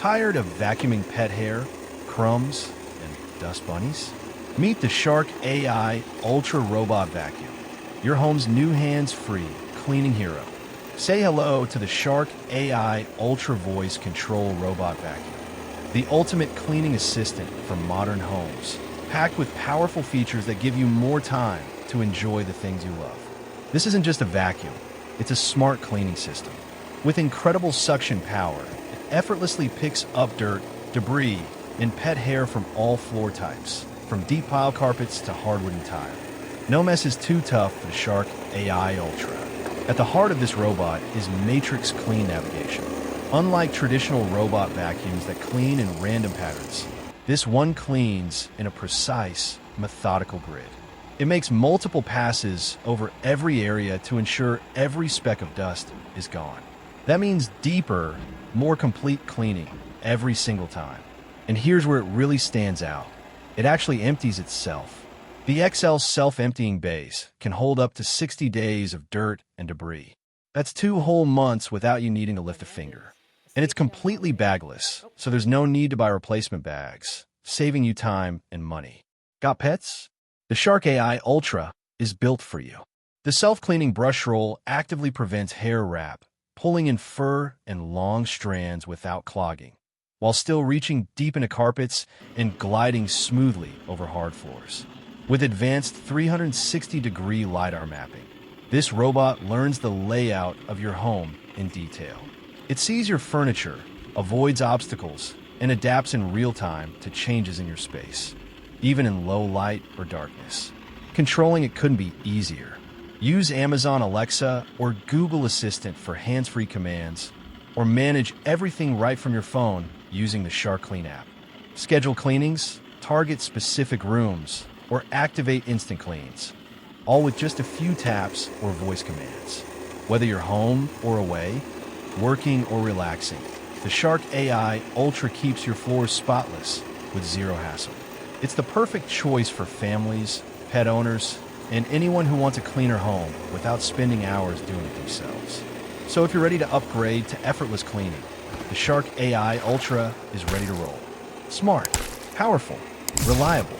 Tired of vacuuming pet hair, crumbs, and dust bunnies? Meet the Shark AI Ultra Robot Vacuum, your home's new hands-free cleaning hero. Say hello to the Shark AI Ultra Voice Control Robot Vacuum, the ultimate cleaning assistant for modern homes, packed with powerful features that give you more time to enjoy the things you love. This isn't just a vacuum, it's a smart cleaning system. With incredible suction power, it effortlessly picks up dirt, debris, and pet hair from all floor types, from deep pile carpets to hardwood and tile. No mess is too tough for the Shark AI Ultra. At the heart of this robot is Matrix Clean navigation. Unlike traditional robot vacuums that clean in random patterns, this one cleans in a precise, methodical grid. It makes multiple passes over every area to ensure every speck of dust is gone. That means deeper, more complete cleaning every single time. And here's where it really stands out. It actually empties itself. The XL self-emptying base can hold up to 60 days of dirt and debris. That's 2 whole months without you needing to lift a finger. And it's completely bagless, so there's no need to buy replacement bags, saving you time and money. Got pets? The Shark AI Ultra is built for you. The self-cleaning brush roll actively prevents hair wrap, pulling in fur and long strands without clogging, while still reaching deep into carpets and gliding smoothly over hard floors. With advanced 360-degree LiDAR mapping, this robot learns the layout of your home in detail. It sees your furniture, avoids obstacles, and adapts in real time to changes in your space, even in low light or darkness. Controlling it couldn't be easier. Use Amazon Alexa or Google Assistant for hands-free commands, or manage everything right from your phone using the Shark Clean app. Schedule cleanings, target specific rooms, or activate instant cleans, all with just a few taps or voice commands. Whether you're home or away, working or relaxing, the Shark AI Ultra keeps your floors spotless with zero hassle. It's the perfect choice for families, pet owners, and anyone who wants a cleaner home without spending hours doing it themselves. So if you're ready to upgrade to effortless cleaning, the Shark AI Ultra is ready to roll. Smart, powerful, reliable,